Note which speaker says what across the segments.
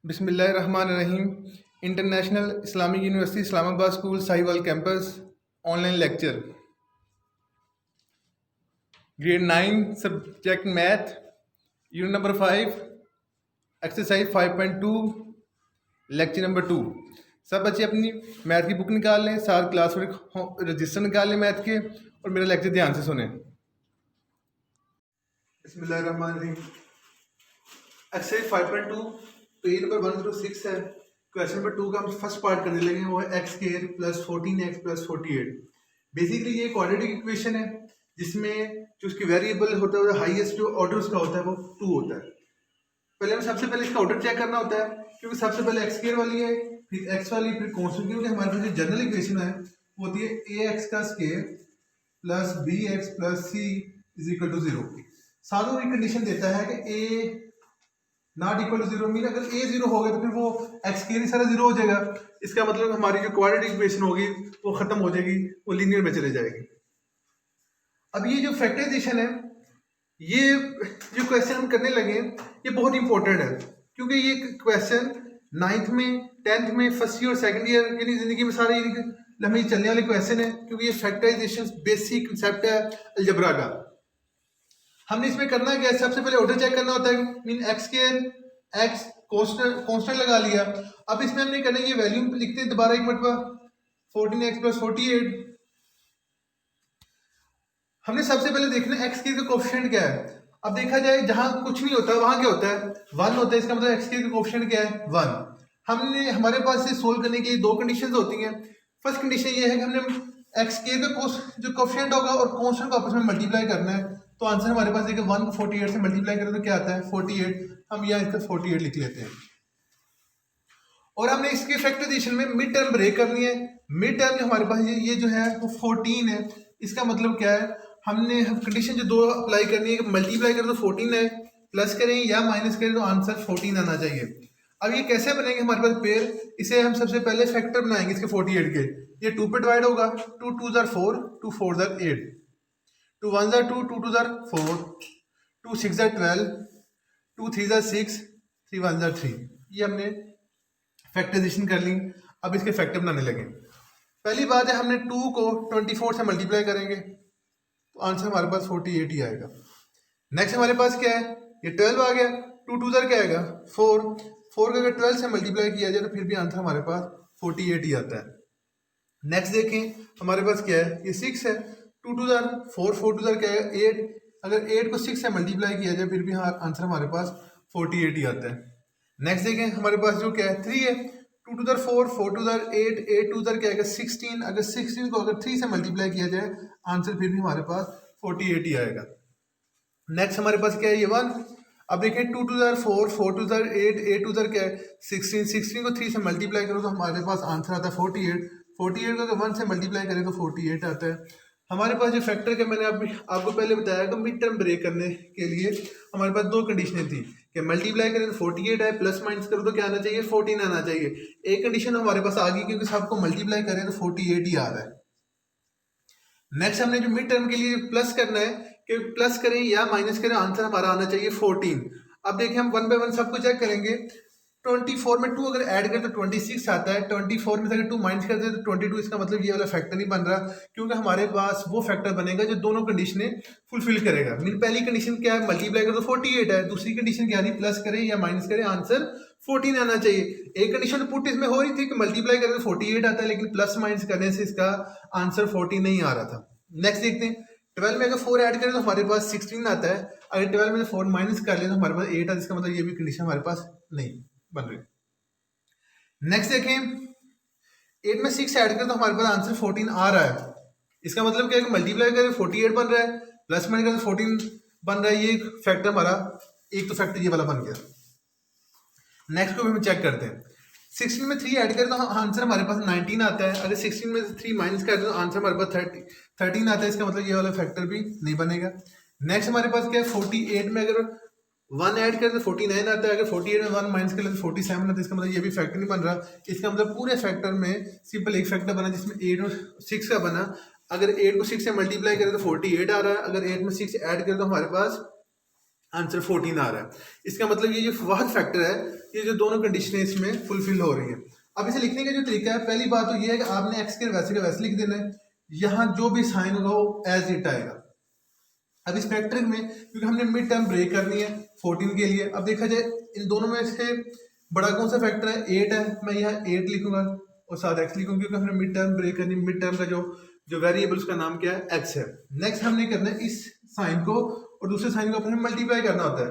Speaker 1: बिस्मिल्लाहिर्रहमानिर्रहीम। International Islamic university Islamabad school Sahiwal campus online lecture grade 9 subject math unit number 5 exercise 5.2 lecture number 2। सब बच्चे अपनी math की book निकाल लें, साथ क्लास वर्क रजिस्टर निकाल लें मैथ के, और मेरा लेक्चर ध्यान से सुने। बिस्मिल्लाहिर्रहमानिर्रहीम। एक्सरसाइज 5.2 पेज नंबर 106 है। क्वेश्चन नंबर 2 का हम फर्स्ट पार्ट करने लगे हैं, वो है x square plus 14x plus 48। Basically ये क्वाड्रेटिक इक्वेशन है जिसमें जो उसकी वेरिएबल होता है, हाईएस्ट जो ऑर्डर उसका होता है वो 2 होता है। पहले हमें सबसे पहले इसका ऑर्डर चेक करना होता है, क्योंकि सबसे पहले एक्स स्क्वायर वाली है, फिर एक्स वाली, फिर कॉन्स्टेंट। क्योंकि हमारे पास जो जनरल इक्वेशन है वो होती है ए एक्स का square plus b x plus c is equal to 0। साथ में कंडीशन देता है कि a not equal to 0 mean अगर ए 0 हो गया तो फिर वो एक्स स्क्वायर ही सारा 0 हो जाएगा। इसका मतलब हमारी जो क्वाड्रेटिक इक्वेशन होगी वो खत्म हो जाएगी, वो लीनियर में चले जाएगी। अब ये जो फैक्टराइजेशन है, ये जो क्वेश्चन हम करने लगे ये बहुत इंपॉर्टेंट है, क्योंकि ये क्वेश्चन 9th में 10th में फर्स्ट ईयर और सेकंड ईयर यानी जिंदगी में सारे हमें चलने वाले क्वेश्चन है, क्योंकि ये फैक्टराइजेशन बेसिक कंसेप्ट है अलजबरा का। हमने इसमें करना क्या है, सबसे पहले ऑर्डर चेक करना होता है, mean x square x constant लगा लिया। अब इसमें हमने करना है, ये वैल्यू लिखते हैं दोबारा एक मरतबा 14x प्लस 48। हमने सबसे पहले देखना है एक्स स्क्वायर का कोएफिशिएंट क्या है। अब देखा जाए जहां कुछ नहीं होता वहां क्या होता है, 1 होता है। इसका मतलब एक्स स्क्वायर का कोएफिशिएंट क्या है, 1। हमने हमारे पास इसे सोल्व करने के लिए दो कंडीशंस होती हैं। फर्स्ट कंडीशन ये है कि हमने एक्स स्क्वायर का जो कोएफिशिएंट होगा और कांस्टेंट को आपस में मल्टीप्लाई करना है। तो आंसर हमारे पास देखिए 1 को 48 से मल्टीप्लाई करें तो क्या आता है 48। हम यहाँ इसका 48 लिख लेते हैं। और हमने इसके फैक्टराइजेशन में मिड टर्म ब्रेक करनी है। मिड टर्म जो हमारे पास ये जो है वो 14 है। इसका मतलब क्या है, हमने कंडीशन जो दो अप्लाई करनी है, मल्टीप्लाई करें तो 14 है, प्लस करें या माइनस करें तो आंसर 14 आना चाहिए। अब ये कैसे बनेंगे हमारे पास पेयर, इसे हम सबसे पहले फैक्टर बनाएंगे इसके 48 के। ये 2 पे डिवाइड होगा, 2 2 4, 2 4 8, 2 1 2, 2 2 4, 2 6 12, 2 3 6, 3 1 3। ये हमने फैक्टराइजेशन कर ली। अब इसके फैक्टर बनाने लगे। पहली बात है, हमने 2 को 24 से मल्टीप्लाई करेंगे तो आंसर हमारे पास 48 ही आएगा। नेक्स्ट हमारे पास क्या है, ये 12 आ गया। 2 2 क्या आएगा 4, 4 को अगर 12 से मल्टीप्लाई किया जाए तो फिर भी आंसर हमारे पास 48 ही आता है। नेक्स्ट देखें हमारे पास क्या है, ये 6 है। 2 2 4, 4 2 क्या है 8। अगर 8 को 6 से मल्टीप्लाई किया जाए फिर भी आंसर हमारे पास 48 ही आता है। नेक्स्ट देखें हमारे पास जो क्या है 3 है। 2 2 4, 4 2 8, 8 2 क्या आएगा 16। अगर 16 को अगर 3 से मल्टीप्लाई किया जाए आंसर फिर भी हमारे पास 48 ही आएगा। नेक्स्ट हमारे पास क्या है, ये 1। अब देखिए 2 2 4, 4 2 8, 8 2 क्या है 16। 16 को 3 से मल्टीप्लाई करो तो हमारे पास आंसर आता है 48। 48 को अगर 1 से मल्टीप्लाई करें तो 48 आता है। हमारे पास जो फैक्टर का मैंने आपको पहले बताया कि मिड टर्म ब्रेक करने के लिए हमारे पास दो कंडीशनें थी कि मल्टीप्लाई करें तो 48 आए, प्लस माइनस करो तो क्या आना चाहिए 14 आना चाहिए। एक कंडीशन हमारे पास आ गई क्योंकि सबको मल्टीप्लाई करें तो 48 ही आ रहा है। नेक्स्ट हमने जो मिड टर्म के लिए प्लस करना है कि प्लस करें या माइनस करें, आंसर हमारा आना चाहिए 14। अब देखिए हम 1 बाय 1 सबको चेक करेंगे। 24 में 2 अगर ऐड करें तो 26 आता है। 24 में से अगर 2 माइनस कर दे तो 22। इसका मतलब ये वाला फैक्टर नहीं बन रहा, क्योंकि हमारे पास वो फैक्टर बनेगा जो दोनों कंडीशनें फुलफिल करेगा। मीन पहली कंडीशन क्या है, मल्टीप्लाई करें तो 48 है। दूसरी कंडीशन क्या थी, प्लस करें या माइनस करें, आंसर 14 आना चाहिए। एक कंडीशन पुट इसमें हो रही थी कि मल्टीप्लाई करें तो 48 आता है, लेकिन प्लस माइनस करने से इसका आंसर 14 नहीं आ रहा था। नेक्स्ट देखते हैं 12 में अगर 4 ऐड करें तो हमारे पास 16 आता है। अगर 12 में से 4 माइनस कर लें तो हमारे पास 8 आता है। इसका मतलब ये भी कंडीशन हमारे पास नहीं बन रही। नेक्स्ट देखें 8 में 6 ऐड करें तो हमारे पास आंसर 14 आ रहा है। इसका मतलब क्या है कि मल्टीप्लाई करें 48 बन रहा है, प्लस माइनस करें 14 बन रहा है। ये फैक्टर हमारा एक तो फैक्टर ये वाला बन गया। नेक्स्ट को भी हम चेक करते हैं। 16 में 3 ऐड करें तो आंसर हमारे पास 19 आता है। अगर 16 में से 3 माइनस करें तो आंसर हमारे पास 13 आता है। इसका मतलब ये वाला फैक्टर भी नहीं बनेगा। नेक्स्ट हमारे पास क्या है, 48 में अगर 1 ऐड करें तो 49 आता है। अगर 48 में 1 माइनस करें तो 47 आता है। इसका मतलब ये भी फैक्टर नहीं बन रहा। इसका मतलब पूरे फैक्टर में सिंपल एक फैक्टर बना जिसमें 8 और 6 का बना। अगर 8 को 6 से मल्टीप्लाई करें तो 48 आ रहा है। अगर 8 में 6 ऐड करें तो हमारे पास आंसर 14 आ रहा है। इसका मतलब ये जो वाहद फैक्टर है, ये जो दोनों कंडीशनें इसमें फुलफिल हो रही हैं। अब इसे लिखने का जो तरीका है, पहली बात तो ये है कि आपने एक्स के वैसे का वैसे लिख देना है, यहाँ जो भी साइन होगा वो एज इट आएगा। अब इस फैक्टर में क्योंकि हमने मिड टर्म ब्रेक करनी है 14 के लिए, अब देखा जाए इन दोनों में से बड़ा कौन सा फैक्टर है, 8 है, मैं यहाँ 8 लिखूंगा और साथ एक्स लिखूंगा क्योंकि हमने मिड टर्म ब्रेक करनी है। मिड टर्म का जो वेरिएबल उसका नाम क्या है, एक्स है। नेक्स्ट हमने करना है इस साइन को और दूसरे साइन को अपने मल्टीप्लाई करना होता है।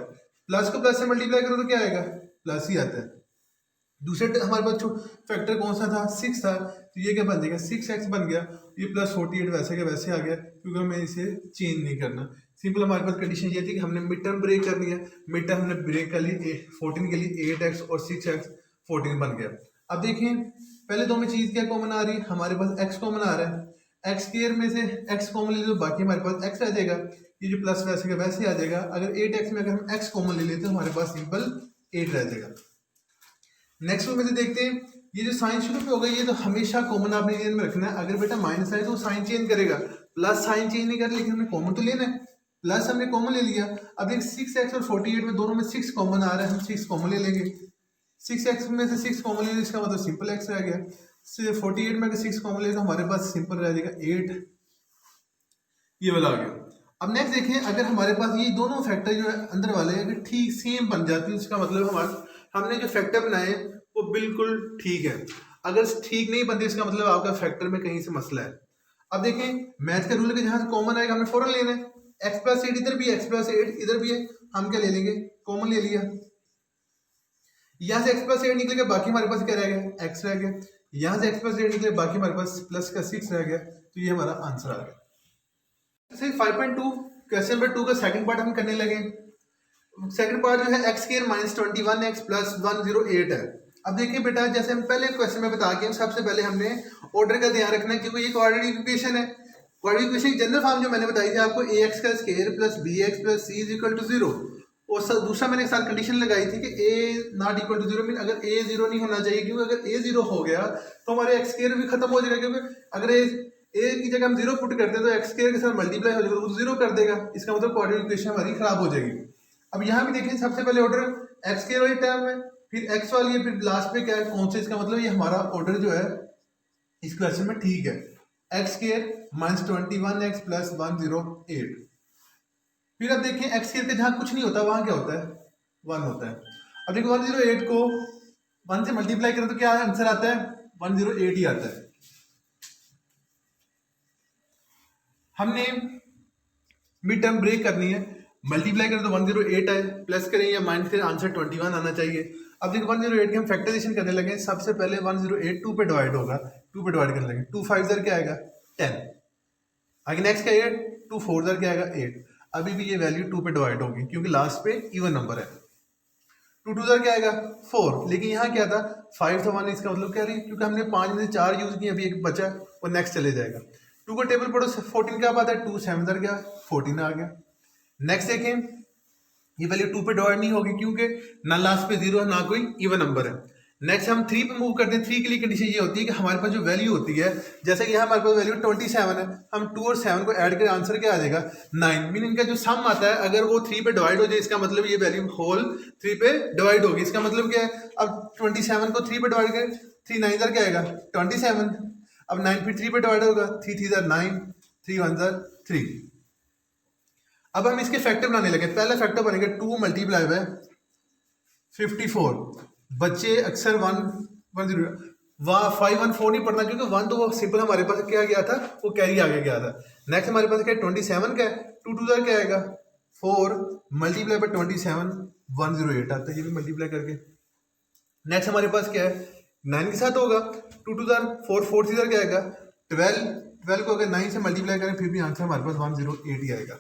Speaker 1: प्लस को प्लस से मल्टीप्लाई करो तो क्या आएगा, प्लस ही आता है। दूसरे हमारे पास जो फैक्टर कौन सा था, 6 था, तो ये क्या बन जाएगा, 6x बन गया। ये प्लस 48 वैसे का वैसे आ गया क्योंकि हमें इसे चेंज नहीं करना। सिंपल हमारे पास कंडीशन ये थी कि हमने मिड टर्म ब्रेक करनी है, मिड टर्म हमने ब्रेक कर ली 14 के लिए 8x और 6x 14 बन गया। अब देखिए पहले दो में चीज क्या कॉमन आ रही है, हमारे पास x कॉमन आ रहा है। x स्क्वायर में से x कॉमन ले लो, बाकी हमारे पास x रह जाएगा। ये जो प्लस वैसे का वैसे आ जाएगा। अगर 8x में अगर हम x कॉमन ले लेते हैं हमारे पास सिंपल 8 रह जाएगा। नेक्स्ट में से देखते हैं, ये जो साइन शुरू पे होगा ये तो हमेशा कॉमन आपने ध्यान में रखना है। अगर बेटा माइनस है तो साइन चेंज करेगा, प्लस साइन चेंज नहीं कर, लेकिन हमें कॉमन तो लेना है। प्लस हमने कॉमन ले लिया। अब एक 6x और 48 में दोनों में 6 कॉमन आ रहा है, हम 6 कॉमन ले लेंगे। 6x में से 6 कॉमन ले लेंगे, इसका मतलब सिंपल x रह गया। 48 में अगर 6 कॉमन ले तो हमारे पास सिंपल रह जाएगा 8, ये वाला आ गया। अब नेक्स्ट देखें, अगर हमारे पास ये दोनों फैक्टर जो है अंदर वाले अगर ठीक सेम बन जाते हैं, इसका मतलब हमने जो फैक्टर बनाए वो बिल्कुल ठीक है। अगर ठीक नहीं बनते इसका मतलब आपका फैक्टर में कहीं से मसला है। अब देखें मैथ का रूल है कि जहां कॉमन आएगा हमें फौरन लेना है। x प्लस 8 इधर भी है, x प्लस 8 इधर भी है, हम क्या ले लेंगे, कॉमन ले लिया। यहाँ से x प्लस 8 निकलेगा, बाकी हमारे पास क्या रह गया, x रह गया। यहाँ से x प्लस 8 निकले, बाकी हमारे पास प्लस का 6 रह गया। तो ये हमारा आंसर आ गया। 5.2 क्वेश्चन नंबर 2 का सेकंड पार्ट हम करने लगे। सेकंड पार्ट जो है x square minus 21x plus 108 है। अब देखिए बेटा, जैसे हम पहले क्वेश्चन में बता के सबसे पहले हमने ऑर्डर का ध्यान रखना है क्योंकि ये क्वाड्रेटिक इक्वेशन है। क्वाड्रेटिक इक्वेशन की जनरल फॉर्म जो मैंने बताई थी आपको, ax का square plus bx plus c is equal to 0। और दूसरा मैंने एक साथ कंडीशन लगाई थी कि a not equal to 0 mean अगर a 0 नहीं होना चाहिए, क्योंकि अगर a 0 हो गया तो हमारे x स्क्वायर भी खत्म हो जाएगा। क्योंकि अगर a की जगह हम 0 पुट करते हैं तो x स्क्वायर के साथ मल्टीप्लाई हो जाएगा, वो 0 कर देगा। इसका मतलब क्वाड्रेटिक इक्वेशन हमारी खराब हो जाएगी। अब यहाँ भी देखिए, सबसे पहले ऑर्डर एक्स स्क्वायर वाली टर्म है, फिर एक्स वाली है, फिर लास्ट पे क्या है कौन से, इसका मतलब ये हमारा ऑर्डर जो है इस क्वेश्चन में ठीक है। X square minus 21x plus 108। फिर अब देखिए एक्स स्क्वायर के जहाँ कुछ नहीं होता वहां क्या होता है, 1 होता है। अब देखो 108 को 1 से मल्टीप्लाई करें तो क्या आंसर आता है, 108 ही आता है। हमने मिड टर्म ब्रेक करनी है, मल्टीप्लाई करें तो 108 है, प्लस करें या माइनस करें आंसर 21 आना चाहिए। अब देखो 108 के हम फैक्टराइजेशन करने लगे। सबसे पहले 108 2 पे डिवाइड होगा, 2 पे डिवाइड करने लगे। 2 5 दर क्या आएगा 10। आगे नेक्स्ट क्या आएगा 2 4 दर क्या आएगा 8। अभी भी ये वैल्यू 2 पे डिवाइड होगी क्योंकि लास्ट पे इवन नंबर है। 2 2 दर क्या आएगा 4, लेकिन यहाँ क्या था 5 था 1, इसका मतलब क्या रही, क्योंकि हमने 5 में से 4 यूज किए, अभी एक बचा और नेक्स्ट चले जाएगा। 2 को टेबल पढ़ो, 14 क्या बात है, 2 7 दर क्या 14 आ गया। नेक्स्ट देखें, ये वैल्यू 2 पे डिवाइड नहीं होगी क्योंकि ना लास्ट पे 0 है ना कोई इवन नंबर है। नेक्स्ट हम 3 पे मूव करते हैं। 3 के लिए कंडीशन ये होती है कि हमारे पास जो वैल्यू होती है, जैसे कि यहाँ हमारे पास वैल्यू 27 है, हम 2 और 7 को ऐड करें आंसर क्या आ जाएगा 9। मीन इनका जो सम आता है अगर वो 3 पे डिवाइड हो जाए, इसका मतलब ये वैल्यू होल 3 पे डिवाइड होगी। इसका मतलब क्या है, अब 27 को 3 पे डिवाइड करें, 3 9 इधर क्या आएगा 27। अब 9 फिर 3 पे डिवाइड होगा, 3 3 9, 3 1 3। अब हम इसके फैक्टर बनाने लगे। पहला फैक्टर बनेगा 2 मल्टीप्लाई बाय 54। बच्चे अक्सर 1 1 0 5 1 4 नहीं पढ़ना क्योंकि 1 तो वो सिंपल हमारे पास क्या गया था, वो कैरी आगे गया था। नेक्स्ट हमारे पास क्या 27 का है, 2 2 दर क्या आएगा 4 मल्टीप्लाई बाय 27 108 आता है, ये भी मल्टीप्लाई करके। नेक्स्ट हमारे पास क्या है 9 के साथ होगा, 2 2 दर 4 4 इधर क्या आएगा 12 को अगर 9 से मल्टीप्लाई करें फिर भी आंसर हमारे पास 108 ही आएगा।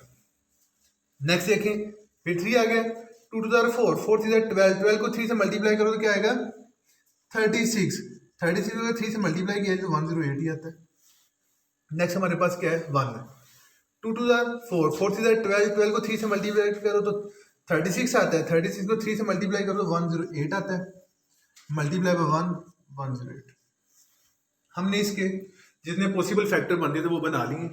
Speaker 1: नेक्स्ट देखें, फिर 3 आ गया, 2 2 दर 4 4 3 12 को 3 से मल्टीप्लाई करो तो क्या आएगा 36 को 3 से मल्टीप्लाई किया तो 108 ही आता है। नेक्स्ट हमारे पास क्या है 1 2 2 दर 4 4 3 12 को 3 से मल्टीप्लाई करो तो 36 आता है। 36 को 3 से मल्टीप्लाई करो तो 108 आता है। Multiply by 108। हमने इसके जितने पॉसिबल फैक्टर बनते थे वो बना लिए।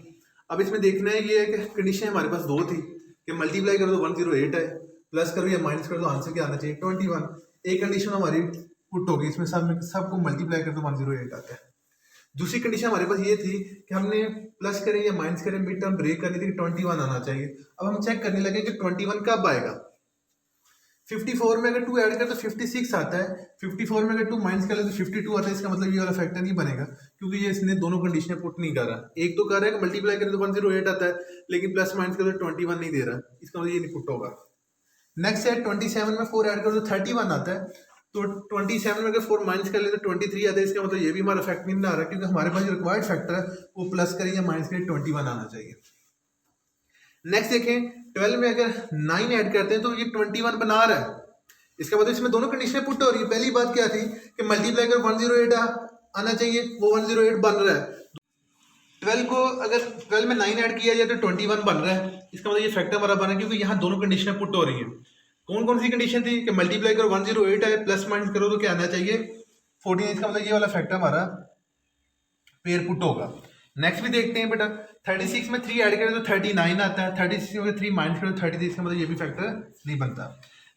Speaker 1: अब इसमें देखना है ये है कि कंडीशन हमारे पास 2 थी कि मल्टीप्लाई करो तो 108 है, प्लस करो या माइनस करो तो आंसर क्या आना चाहिए 21। एक कंडीशन हमारी पुट होगी, इसमें सबको मल्टीप्लाई कर तो 108 आता है। दूसरी कंडीशन हमारे पास ये थी कि हमने प्लस करें या माइनस करें मिड टर्म ब्रेक करनी थी कि 21 आना चाहिए। अब हम चेक करने लगे कि 21 कब आएगा। 54 में अगर 2 ऐड कर तो 56 आता है, 54 में अगर 2 माइनस कर ले तो 52 आता है। इसका मतलब ये वाला फैक्टर नहीं बनेगा क्योंकि ये इसने दोनों कंडीशनें पुट नहीं कर रहा। एक तो कर रहा है कि मल्टीप्लाई करें तो 108 आता है, लेकिन प्लस माइनस कर तो 21 नहीं दे रहा, इसका मतलब ये नहीं पुट होगा। नेक्स्ट है 27 में 4 ऐड करो तो 31 आता है, तो 27 में अगर 4 माइनस कर ले तो 23 आता है। इसका मतलब ये भी हमारा फैक्टर नहीं बना रहा क्योंकि हमारे पास जो रिक्वायर्ड फैक्टर है वो प्लस करें या माइनस करें 21 आना चाहिए। नेक्स्ट देखें 12 में अगर 9 ऐड करते हैं तो ये 21 बना रहा है। इसका मतलब इसमें दोनों कंडीशनें पुट हो रही है। पहली बात क्या थी कि मल्टीप्लाई कर 108 आना चाहिए, वो 108 बन रहा है। 12 को अगर 12 में 9 ऐड किया जाए तो 21 बन रहा है। इसका मतलब ये फैक्टर हमारा बना क्योंकि यहाँ दोनों कंडीशनें पुट हो रही हैं। कौन कौन सी कंडीशन थी कि मल्टीप्लाई करो 108 है, प्लस माइनस करो तो क्या आना चाहिए 14। इसका मतलब ये वाला फैक्टर हमारा पेयर पुट होगा। नेक्स्ट भी देखते हैं बेटा 36 में 3 ऐड करें तो 39 आता है, 36 में 3 माइनस करें तो 33, इसका मतलब ये भी फैक्टर नहीं बनता।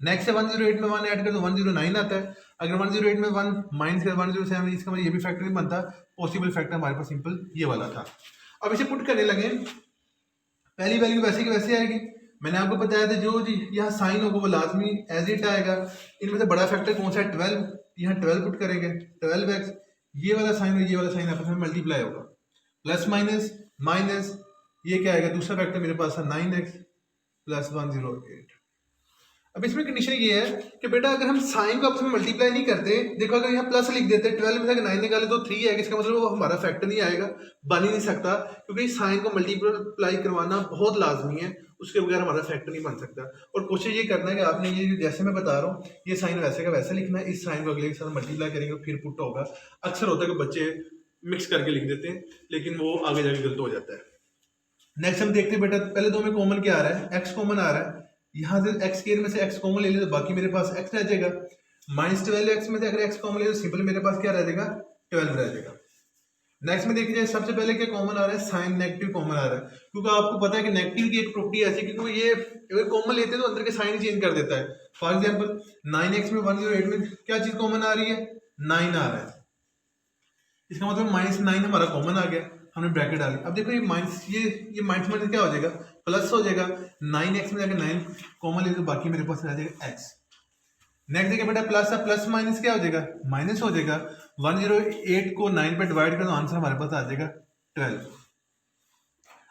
Speaker 1: नेक्स्ट है 108 में 1 ऐड करें तो 109 आता है, अगर 108 में 1 माइनस करें 107, इसका मतलब ये भी फैक्टर नहीं बनता। पॉसिबल फैक्टर हमारे पास सिंपल ये वाला था। अब इसे पुट करने लगे, पहली वैल्यू वैसे की वैसे आएगी। मैंने आपको बताया था जो यहाँ साइन होगा वो लाजमी एज इट आएगा। इनमें से बड़ा फैक्टर कौन सा है 12, यहाँ 12 पुट करेंगे 12x, ये वाला साइन और ये वाला साइन आपस में मल्टीप्लाई होगा, प्लस माइनस माइनस, ये क्या आएगा दूसरा फैक्टर मेरे पास है 9x प्लस 108। अब इसमें कंडीशन ये है कि बेटा अगर हम साइन को आपस में मल्टीप्लाई नहीं करते, देखो अगर यहाँ प्लस लिख देते 12 में से अगर 9 निकाले तो 3 आएगा, इसका मतलब वो हमारा फैक्टर नहीं आएगा, बन ही नहीं सकता क्योंकि साइन को मल्टीप्लाई करवाना बहुत लाजमी है, उसके बगैर हमारा फैक्टर नहीं बन सकता। और कोशिश ये करना है कि आपने ये जैसे मैं बता रहा हूँ ये साइन वैसे का वैसे लिखना है, इस साइन को अगले के साथ मल्टीप्लाई करेंगे फिर पुट होगा। अक्सर होता है कि बच्चे मिक्स करके लिख देते हैं लेकिन वो आगे जाके गलत हो जाता है। नेक्स्ट हम देखते हैं बेटा पहले दो में कॉमन क्या आ रहा है, एक्स कॉमन आ रहा है, यहाँ से एक्स स्क्वायर में से एक्स कॉमन ले ले तो बाकी मेरे पास एक्स रह जाएगा। -12x में से अगर एक्स कॉमन ले तो सिंपल मेरे पास क्या रह जाएगा 12 रह जाएगा। नेक्स्ट में देखिए जाए सबसे पहले क्या कॉमन आ रहा है, साइन नेगेटिव कॉमन आ रहा है क्योंकि आपको पता है कि नेगेटिव की एक प्रॉपर्टी ऐसी है क्योंकि ये अगर कॉमन लेते हैं तो अंदर के साइन चेंज कर देता है। फॉर एग्जाम्पल 9x में 108 में क्या चीज कॉमन आ रही है 9 आ रहा है, इसका मतलब -9 हमारा कॉमन आ गया, हमने ब्रैकेट डाली। अब देखो ये माइनस ये माइनस माइनस क्या हो जाएगा प्लस हो जाएगा, 9x में जाकर 9 कॉमन ले तो बाकी मेरे पास रह जाएगा x। नेक्स्ट देखिए बेटा प्लस है, प्लस माइनस क्या हो जाएगा माइनस हो जाएगा, 108 को 9 पे डिवाइड करें तो आंसर हमारे पास आ जाएगा 12।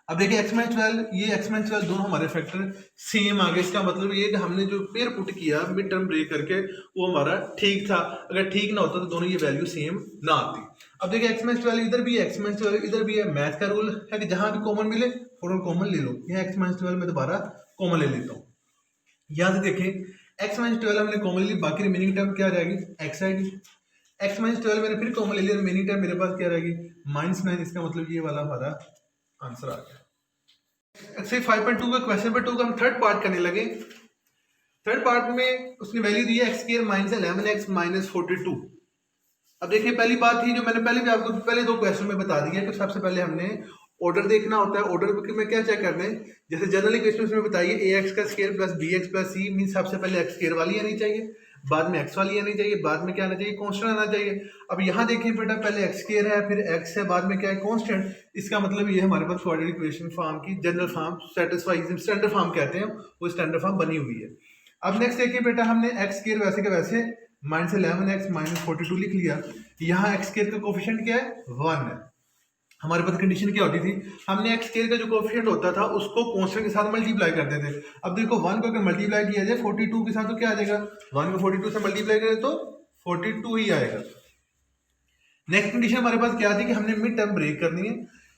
Speaker 1: अब देखिए x माइनस 12 ये x माइनस 12 दोनों हमारे फैक्टर सेम आ गए। इसका मतलब ये कि हमने जो पेयर पुट किया मिड टर्म ब्रेक करके वो हमारा ठीक था, अगर ठीक ना होता तो दोनों ये वैल्यू सेम ना आती। अब देखिए x माइनस 12 इधर भी है, x माइनस 12 इधर भी है। मैथ का रूल है कि जहां भी कॉमन मिले फौरन कॉमन ले लो। यहाँ x माइनस 12 में दोबारा कॉमन ले लेता हूँ। यहाँ से देखें x माइनस 12 हमने कॉमन ले ली, बाकी रिमेनिंग टर्म क्या रहेगी x आएगी। x माइनस 12 मैंने फिर कॉमन ले लिया, रिमेनिंग टर्म मेरे पास क्या रहेगी -9। इसका मतलब ये वाला हमारा आंसर आ गया। एक्सरसाइज 5.2 का क्वेश्चन नंबर 2 का हम थर्ड पार्ट करने लगे। थर्ड पार्ट में उसने वैल्यू दी है x² -11x -42। अब देखिए पहली बात थी जो मैंने पहले भी आपको पहले दो क्वेश्चन में बता दिया कि सबसे पहले हमने ऑर्डर देखना होता है। ऑर्डर में क्या चेक करना है, जैसे जनरल इक्वेशन में बताइए ax का square plus bx plus c mean सबसे पहले x स्क्वायर वाली आनी चाहिए, बाद में x वाली आनी चाहिए, बाद में क्या आना चाहिए कांस्टेंट आना चाहिए। अब यहाँ देखिए बेटा पहले x स्क्वायर है फिर x है बाद में क्या है कांस्टेंट। इसका मतलब ये हमारे पास क्वाड्रेटिक इक्वेशन फॉर्म की general form satisfies standard form कहते हैं, वो स्टैंडर्ड फॉर्म बनी हुई है। अब नेक्स्ट देखिए बेटा हमने x स्क्वायर वैसे के वैसे -11x -42 लिख लिया। यहाँ x स्क्वायर का कोफिशिएंट क्या है 1 है। हमारे पास कंडीशन क्या होती थी, हमने एक्स स्क्वायर का जो कोएफिशिएंट होता था उसको कांस्टेंट के साथ मल्टीप्लाई करते थे। अब देखो 1 को अगर मल्टीप्लाई किया जाए 42 के साथ तो क्या आ जाएगा 1 को 42 से मल्टीप्लाई करें तो 42 ही आएगा। नेक्स्ट कंडीशन हमारे पास क्या थी कि हमने मिड टर्म ब्रेक करनी है,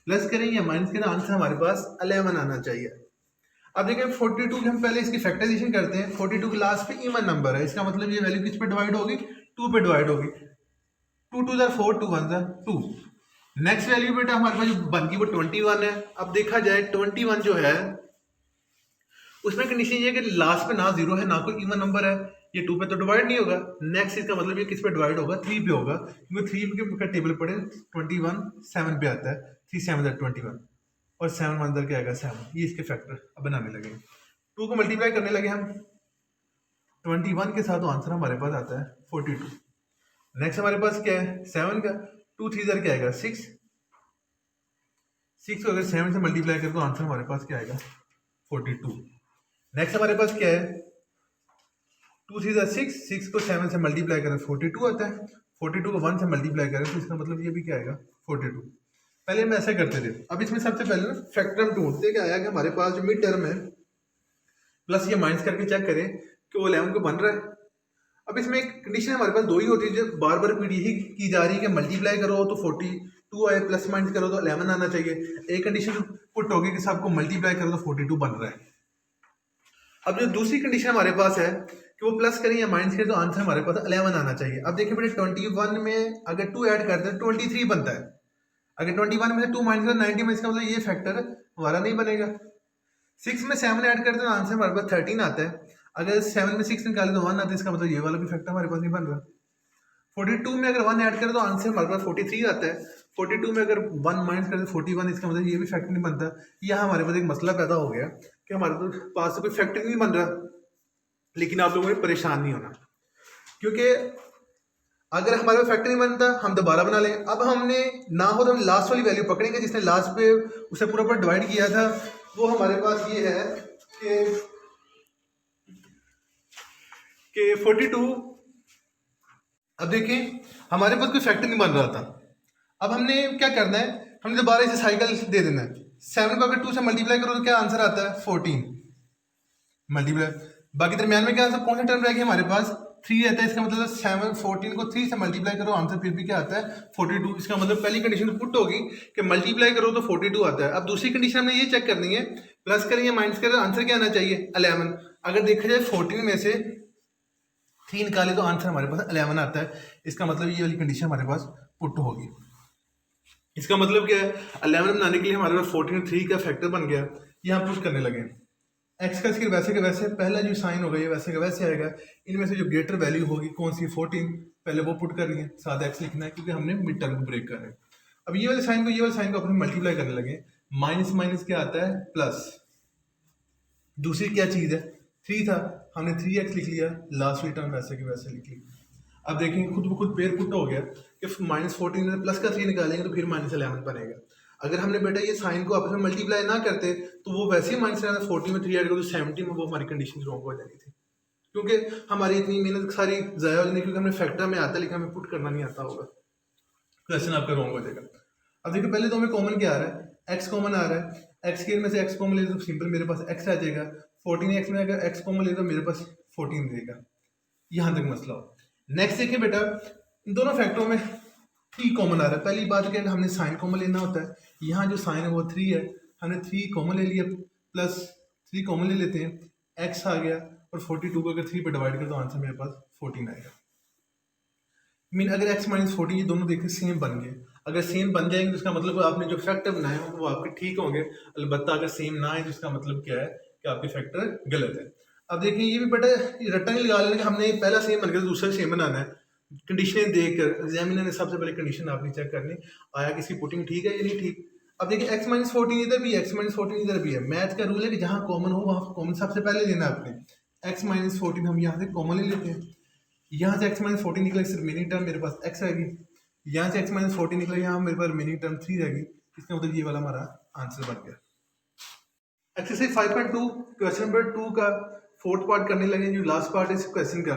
Speaker 1: प्लस करें या माइनस करें आंसर हमारे पास 11 आना चाहिए। अब देखिए 42 के हम पहले इसकी फैक्टराइजेशन करते हैं। 42 के लास्ट पे इवन नंबर है, इसका मतलब ये वैल्यू किस पे डिवाइड होगी 2 पे डिवाइड होगी। 2 2 4 2 1 2। नेक्स्ट वैल्यू बेटा हमारे पास जो बनती है वो 21 है। अब देखा जाए 21 जो है उसमें कंडीशन ये है कि लास्ट पे ना जीरो है ना कोई इवन नंबर है, ये 2 पे तो डिवाइड नहीं होगा। नेक्स्ट इसका मतलब ये किस पे डिवाइड होगा 3 पे होगा, क्योंकि 3 के टेबल पड़े 21 7 पे आता है, 3 7 21 और 7 अंदर क्या आएगा 7। ये इसके फैक्टर अब बनाने लगे, 2 को मल्टीप्लाई करने लगे हम। 21 के साथ तो आंसर हमारे पास आता है 42। नेक्स्ट हमारे पास क्या है 7 का, 2 3 क्या आएगा 6, 6 को अगर 7 से मल्टीप्लाई करें तो आंसर हमारे पास क्या आएगा 42। नेक्स्ट हमारे पास क्या है 2 3 6, 6 को 7 से मल्टीप्लाई करें 42 आता है, 42 को 1 से मल्टीप्लाई करें तो इसका मतलब ये भी क्या आएगा 42। पहले हम ऐसा करते थे। अब इसमें सबसे पहले ना फैक्टरम ढूंढते क्या आया कि हमारे पास जो मिड टर्म है प्लस ये माइनस करके चेक करें कि वो 11 को बन रहा है। अब इसमें एक कंडीशन हमारे पास दो ही होती है जो बार बार रिपीट यही की जा रही है कि मल्टीप्लाई करो तो 42 आए, प्लस माइनस करो तो 11 आना चाहिए। एक कंडीशन पुट होगी कि सबको मल्टीप्लाई करो तो 42 बन रहा है। अब जो दूसरी कंडीशन हमारे पास है कि वो प्लस करें या माइनस करें तो आंसर हमारे पास 11 आना चाहिए। अब देखिए बेटे 21 में अगर 2 ऐड करते हैं 23 बनता है। अगर 21 में से 2 माइनस करें 90 में, इसका मतलब ये फैक्टर हमारा नहीं बनेगा। 6 में 7 ऐड करते हैं तो आंसर हमारे पास 13 आता है। अगर 7 में 6 निकाले तो 1 आता है, इसका मतलब ये वाला भी फैक्टर हमारे पास नहीं बन रहा। 42 में अगर 1 ऐड करें तो आंसर हमारे पास 43 आता है। 42 में अगर 1 माइनस करें तो 41, इसका मतलब ये भी फैक्टर नहीं बनता। यहाँ हमारे पास एक मसला पैदा हो गया कि हमारे पास तो कोई फैक्टर नहीं बन रहा। लेकिन आप लोगों ने परेशान नहीं होना, क्योंकि अगर हमारे पास फैक्टर नहीं बनता हम दोबारा बना लें। अब हमने ना हो तो हम लास्ट वाली वैल्यू पकड़ेंगे जिसने लास्ट पे उसे पूरा पूरा डिवाइड किया था, वो हमारे पास ये है कि 42। अब देखें हमारे पास कोई फैक्टर नहीं बन रहा था। अब हमने क्या करना है, हमने दोबारा इसे साइकिल दे देना है। 7 को अगर 2 से मल्टीप्लाई करो तो क्या आंसर आता है 14 मल्टीप्लाई। बाकी दरमियान में क्या आंसर कौन सा टर्म रह गया हमारे पास 3 रहता है। इसका मतलब 7 14 को 3 से मल्टीप्लाई करो आंसर फिर भी क्या आता है 42। इसका मतलब पहली कंडीशन पुट होगी कि मल्टीप्लाई करो तो 42 आता है। अब दूसरी कंडीशन हमने ये चेक करनी है प्लस करें या माइनस करें आंसर क्या आना चाहिए 11। अगर देखा जाए 14 में से 3 निकाले तो आंसर हमारे पास 11 आता है। इसका मतलब ये वाली कंडीशन हमारे पास पुट होगी। इसका मतलब क्या है 11 बनाने के लिए हमारे पास 14 3 का फैक्टर बन गया। यहाँ पुट करने लगे एक्स का स्केल वैसे के वैसे पहला जो साइन होगा ये वैसे का वैसे आएगा। इनमें से जो ग्रेटर वैल्यू होगी कौन सी 14 पहले वो पुट करनी है, सादा एक्स लिखना है क्योंकि हमने मिड टर्म को ब्रेक कर रहे हैं। अब ये वाले साइन को ये वाले साइन को अपने मल्टीप्लाई करने लगे। माइनस माइनस क्या आता है प्लस। दूसरी क्या चीज़ है 3 था, हमने 3x लिख लिया, लास्ट वाली टर्म वैसे के वैसे लिख ली। अब देखेंगे खुद ब खुद पेयर पुट हो गया कि -14 में प्लस का 3 निकालेंगे तो फिर -11 बनेगा। अगर हमने बेटा ये साइन को आपस में मल्टीप्लाई ना करते तो वो वैसे ही -14 में 3 ऐड करो तो 70 में वो हमारी कंडीशन रॉन्ग हो जानी थी, क्योंकि हमारी इतनी मेहनत सारी ज़ाया हो जानी, क्योंकि हमें फैक्टर में आता है लेकिन हमें पुट करना नहीं आता होगा, क्वेश्चन आपका रॉन्ग हो जाएगा। अब देखिए पहले तो हमें कॉमन क्या आ रहा है x कॉमन आ रहा है। एक्स के में से x कॉमन ले तो सिंपल मेरे पास x आ जाएगा। 14x में अगर x कॉमन ले तो मेरे पास 14 रहेगा। यहाँ तक मसला हो। नेक्स्ट देखिए बेटा इन दोनों फैक्टरों में 3 कॉमन आ रहा है। पहली बात क्या है हमने साइन कॉमन लेना होता है। यहाँ जो साइन है वो 3 है, हमने 3 कॉमन ले लिया प्लस 3 कॉमन ले लेते हैं, x आ गया और 42 को अगर 3 पे डिवाइड करें तो आंसर मेरे पास 14 आएगा। मीन अगर x माइनस 14 ये दोनों देखिए सेम बन गए। अगर सेम बन जाएंगे तो इसका मतलब आपने जो फैक्टर बनाए होंगे वो आपके ठीक होंगे। अलबत्ता अगर सेम ना है तो इसका मतलब क्या है कि आपके फैक्टर गलत है। अब देखिए ये भी बेटा रट्टा नहीं लगा लेना कि हमने पहला सेम बन गया तो दूसरा सेम बनाना है। कंडीशनें देखकर एग्जामिनर ने सबसे पहले कंडीशन आपने चेक करनी आया किसी पुटिंग ठीक है या नहीं ठीक। अब देखिए x माइनस 14 इधर भी है, x माइनस 14 इधर भी है। मैथ का रूल है कि जहाँ कॉमन हो वहाँ कॉमन सबसे पहले लेना है आपने। x माइनस 14 हम यहाँ से कॉमन ले लेते हैं। यहाँ से x माइनस 14 निकला, सिर्फ रिमेनिंग टर्म मेरे पास x रहेगी। यहाँ से x माइनस 14 निकला, यहाँ मेरे पास रिमेनिंग टर्म 3 रहेगी। इसका मतलब ये वाला हमारा आंसर बन गया। एक्सरसाइज 5.2 क्वेश्चन नंबर 2 का फोर्थ पार्ट करने लगे, जो लास्ट पार्ट है इस क्वेश्चन का।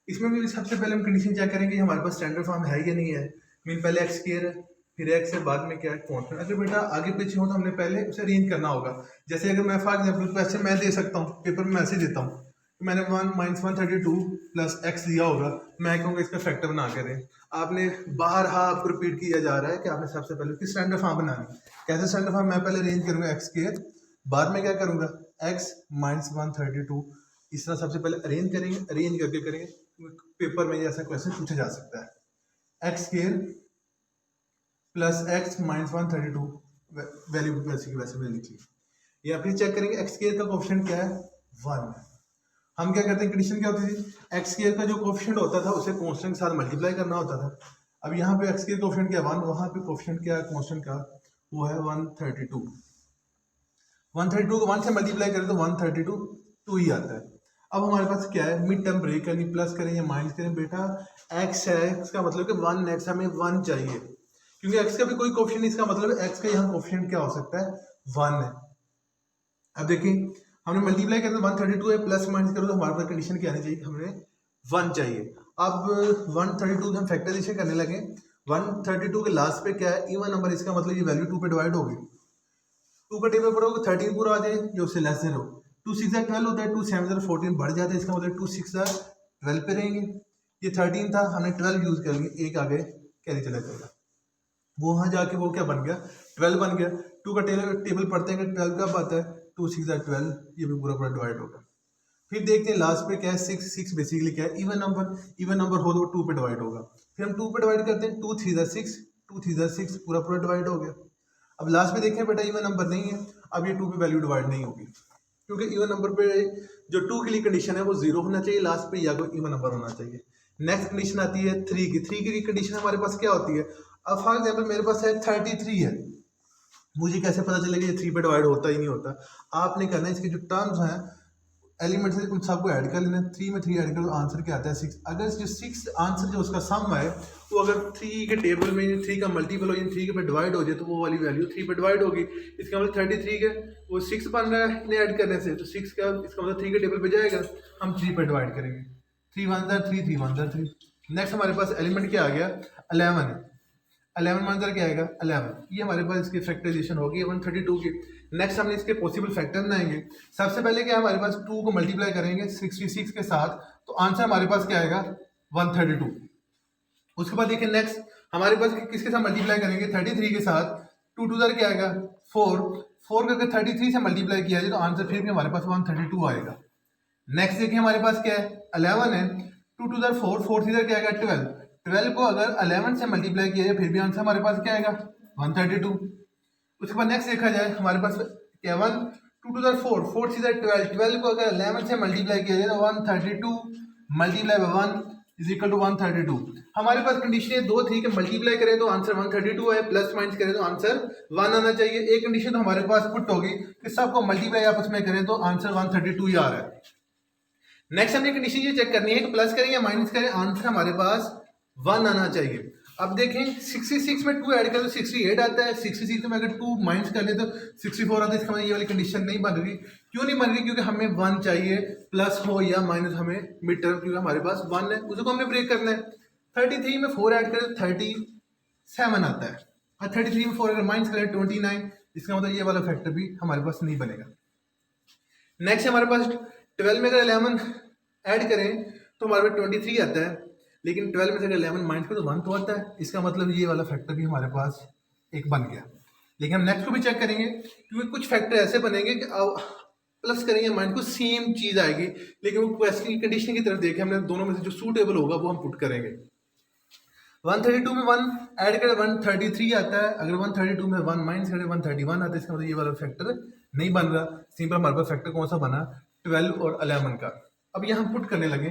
Speaker 1: इसमें भी सबसे पहले हम कंडीशन चेक करेंगे हमारे पास स्टैंडर्ड फॉर्म है या नहीं है। मीन पहले एक्स स्क्वायर है फिर एक्स है बाद में क्या है कॉन्स्टेंट। अगर बेटा आगे पीछे हो तो हमने पहले उसे अरेंज करना होगा। जैसे अगर मैं फॉर एग्जाम्पल क्वेश्चन मैं दे सकता हूँ पेपर में मैसेज देता हूँ तो मैंने 1-132 प्लस एक्स दिया होगा, मैं कहूँगा इसका फैक्टर बना के दें। आपने बाहर आपको रिपीट किया जा रहा है कि आपने सबसे पहले उसकी स्टैंडर्ड फॉर्म बनानी। कैसे स्टैंडर्ड फॉर्म मैं पहले अरेंज करूँगा एक्स स्क्वायर, बाद में क्या करूँगा x माइनस 132। इस तरह सबसे पहले अरेंज करेंगे, अरेंज करके करेंगे। पेपर में ऐसा क्वेश्चन पूछा जा सकता है। X square plus x minus 132 value वैसे की वैसे लिख ली। या फिर चेक करेंगे एक्स स्क्वायर का कोएफिशिएंट क्या है 1। हम क्या करते हैं कंडीशन क्या होती थी एक्स स्क्वायर का जो कोएफिशिएंट होता था उसे कांस्टेंट के साथ मल्टीप्लाई करना होता था। अब यहाँ पे एक्स स्क्वायर कोएफिशिएंट क्या 1, वहाँ पे कोएफिशिएंट क्या है कांस्टेंट का वो है 132। 132 को 1 से मल्टीप्लाई करें तो 132 2 ही आता है। अब हमारे पास क्या है, मिड टर्म ब्रेक करनी, प्लस करें या माइनस करें बेटा, एक्स है, एक्स का मतलब कि 1x हमें 1 चाहिए, क्योंकि एक्स का भी कोई कोफिशिएंट, इसका मतलब एक्स का यहाँ कोफिशिएंट क्या हो सकता है, 1 है। अब देखिए हमने मल्टीप्लाई करना 132 है, प्लस माइनस करो तो हमारे पास कंडीशन क्या आनी चाहिए, हमें 1 चाहिए। अब 132 हम फैक्टराइजेशन करने लगे, 132 के लास्ट पे क्या है, इवन नंबर, इसका मतलब ये वैल्यू 2 पे डिवाइड होगी, 2 का टेबल पढ़ोगे 13 पूरा आ जाए, ये उससे लेस देन हो, 2 6 12 होता है, 2 7 14 बढ़ जाता है, इसका मतलब 2 6 12 पे रहेंगे, ये 13 था, हमने 12 यूज कर लिया, एक आगे कैरी चला जाएगा, वो वहाँ जाके वो क्या बन गया, 12 बन गया। 2 का टेबल पढ़ते हैं, 12 कब आता है, 2 6 12, ये भी पूरा पूरा डिवाइड होगा। फिर देखते हैं लास्ट पे क्या है, 6 6 बेसिकली क्या है, इवन नंबर हो तो 2 पे डिवाइड होगा, फिर हम 2 पे डिवाइड करते हैं, 2 3 6, 2 3 6 पूरा पूरा डिवाइड हो गया। अब लास्ट में देखें बेटा इवन नंबर नहीं है, अब ये 2 पे वैल्यू डिवाइड नहीं होगी, क्योंकि इवन नंबर पे जो 2 के लिए कंडीशन है वो 0 होना चाहिए लास्ट पे, या कोई इवन नंबर होना चाहिए। नेक्स्ट कंडीशन आती है 3 की, 3 की कंडीशन हमारे पास क्या होती है, अब फॉर एग्जाम्पल मेरे पास है 33 है, मुझे कैसे पता चलेगा ये 3 पे डिवाइड होता ही नहीं होता, आपने करना है इसके जो टर्म्स हैं एलिमेंट से उन सबको ऐड कर लेना, 3 में 3 ऐड करो, आंसर क्या आता है 6। अगर जो 6 आंसर जो उसका सम है वो अगर 3 के टेबल में 3 का मल्टीपल हो या 3 के पे डिवाइड हो जाए तो वो वाली वैल्यू 3 पे डिवाइड होगी, इसका मतलब 33 के वो 6 बन रहा है इन्हें ऐड करने से, तो 6 का इसका मतलब 3 के टेबल पे जाएगा, हम 3 पे डिवाइड करेंगे, 3 1 3 3 1 3। नेक्स्ट हमारे पास एलिमेंट क्या आ गया, 11 है, 11 माइनस क्या आएगा 11, ये हमारे पास इसकी फैक्टराइजेशन होगी 132 की। नेक्स्ट हमने इसके पॉसिबल फैक्टर बनाएंगे, सबसे पहले क्या हमारे पास 2 को मल्टीप्लाई करेंगे 66 के साथ, तो आंसर हमारे पास क्या आएगा 132। उसके बाद देखिए नेक्स्ट हमारे पास किसके साथ मल्टीप्लाई करेंगे 33 के साथ, 2 2 क्या आएगा 4, 4 करके 33 से मल्टीप्लाई किया जाए तो आंसर फिर भी हमारे पास 132 आएगा। नेक्स्ट देखिए हमारे पास क्या है 11 है, 2 2 4, 4 3 क्या आएगा 12, 12 को अगर 11 से मल्टीप्लाई किया जाए फिर भी आंसर हमारे पास क्या आएगा 132। उसके बाद नेक्स्ट देखा जाए हमारे पास क्या 1 2 2 4, 4 3 12, 12 को अगर 11 से मल्टीप्लाई किया जाए तो 132 multiply by 1 is equal to 132। हमारे पास कंडीशन 2 थी कि मल्टीप्लाई करें तो आंसर 132 है, प्लस माइनस करें तो आंसर 1 आना चाहिए। एक कंडीशन तो हमारे पास पुट होगी कि सबको मल्टीप्लाई आपस में करें तो आंसर 132 ही आ रहा है। नेक्स्ट हमने कंडीशन ये चेक करनी है कि प्लस करें या माइनस करें, आंसर हमारे पास 1 आना चाहिए। अब देखें 66 में 2 ऐड करें तो 68 आता है, 66 में अगर 2 माइनस कर ले तो 64 आता है, इसका मतलब ये वाली कंडीशन नहीं बन रही। क्यों नहीं बन रही, क्योंकि हमें 1 चाहिए, प्लस हो या माइनस हमें मिड टर्म, क्योंकि हमारे पास 1 है उसको हमने ब्रेक करना है। 33 में 4 ऐड करें तो 37 आता है, और 33 में 4 अगर माइनस करें 29, इसका मतलब ये वाला फैक्टर भी हमारे पास नहीं बनेगा। नेक्स्ट हमारे पास 12 में अगर 11 ऐड करें तो हमारे पास 23 आता है, लेकिन 12 में से अगर 11 माइनस करें तो 1 तो आता है, इसका मतलब ये वाला फैक्टर भी हमारे पास एक बन गया। लेकिन हम नेक्स्ट को भी चेक करेंगे, क्योंकि कुछ फैक्टर ऐसे बनेंगे कि प्लस करेंगे माइनस को सेम चीज़ आएगी, लेकिन वो क्वेश्चन की कंडीशन की तरफ देखें हमने, दोनों में से जो सूटेबल होगा वो हम पुट करेंगे। 132 में 1 ऐड करें 133 आता है, अगर 132 में 1 माइनस करें 131 आता है, इसका मतलब ये वाला फैक्टर नहीं बन रहा। सिंपल हमारे पास फैक्टर कौन सा बना 12 और 11 का। अब यहाँ पुट करने लगे,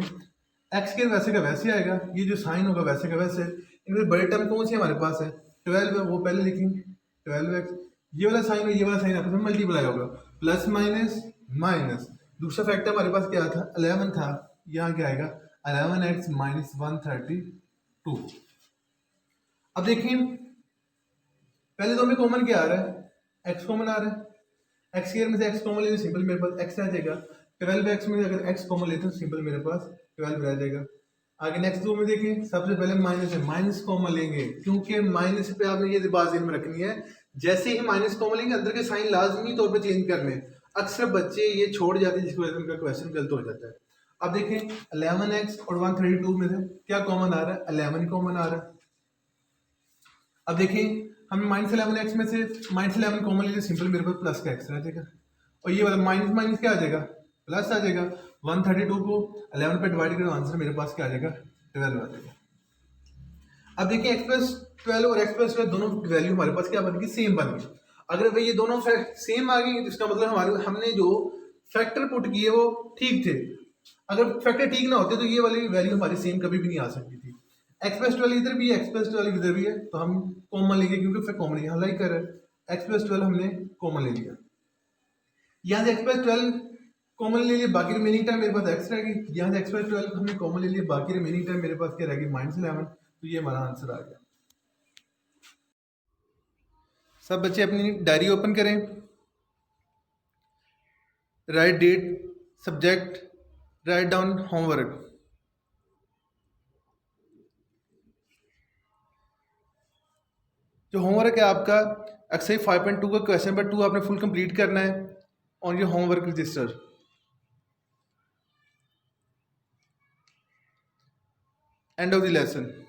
Speaker 1: एक्स के वैसे का वैसे आएगा, ये जो साइन होगा वैसे का वैसे। इनमें बड़े टर्म कौन से हमारे पास है 12 है, वो पहले लिखेंगे 12x, ये वाला साइन और ये वाला साइन आपस में मल्टीप्लाई होगा, प्लस माइनस माइनस। दूसरा फैक्टर हमारे पास क्या था 11 था, यहाँ क्या आएगा 11x माइनस 132। अब देखिए पहले तो हमें कॉमन क्या आ रहा है, एक्स कॉमन आ रहा है, एक्स स्क्वायर में से एक्स कॉमन लेते सिंपल मेरे पास एक्स आ जाएगा। 12x में अगर एक्स कॉमन लेते हैं सिंपल मेरे पास 12 रह जाएगा। आगे नेक्स्ट दो में देखें, सबसे पहले माइनस है, माइनस कॉमन लेंगे, क्योंकि माइनस पे आपने ये बात ध्यान में रखनी है, जैसे ही माइनस कॉमन लेंगे अंदर के साइन लाजमी तौर पर चेंज करने। अक्सर बच्चे ये छोड़ जाते हैं जिसकी वजह से उनका क्वेश्चन गलत हो जाता है। अब देखें 11x और 132 में से क्या कॉमन आ रहा है, 11 कॉमन आ रहा है। अब देखिए हमें -11x में से -11 कॉमन ले, सिंपल मेरे पास प्लस का x रह जाएगा, और ये वाला माइनस माइनस क्या आ जाएगा प्लस आ जाएगा। 132 को 11 पे डिवाइड करो, आंसर मेरे पास क्या आ जाएगा 12 आ जाएगा। अब देखिए x प्लस 12 और x प्लस 12 दोनों वैल्यू हमारे पास क्या बन गई, सेम बन गई। अगर भाई ये दोनों सेम आ गई तो इसका मतलब हमारे हमने जो फैक्टर पुट किए वो ठीक थे। अगर फैक्टर ठीक ना होते तो ये वाली वैल्यू हमारी सेम कभी भी नहीं आ सकती थी। एक्स प्लस 12 इधर भी है, एक्स प्लस 12 इधर भी है, तो हम कॉमन लेंगे क्योंकि फिर कॉमन यहाँ लाइक कर रहा है। एक्स प्लस 12 हमने कॉमन ले लिया, यहाँ से एक्स प्लस 12 कॉमन ले लिए, बाकी रिमेनिंग टाइम मेरे पास एक्स रहेगी, यहाँ से एक्स प्लस 12 हमने कॉमन ले लिया, बाकी रिमेनिंग टाइम मेरे पास क्या रहेगी -11। तो ये हमारा आंसर आ गया। सब बच्चे अपनी डायरी ओपन करें, write date, subject, write down homework. जो होमवर्क है आपका एक्सरसाइज 5.2 का क्वेश्चन नंबर 2 आपने फुल कंप्लीट करना है on your homework register. End of the lesson.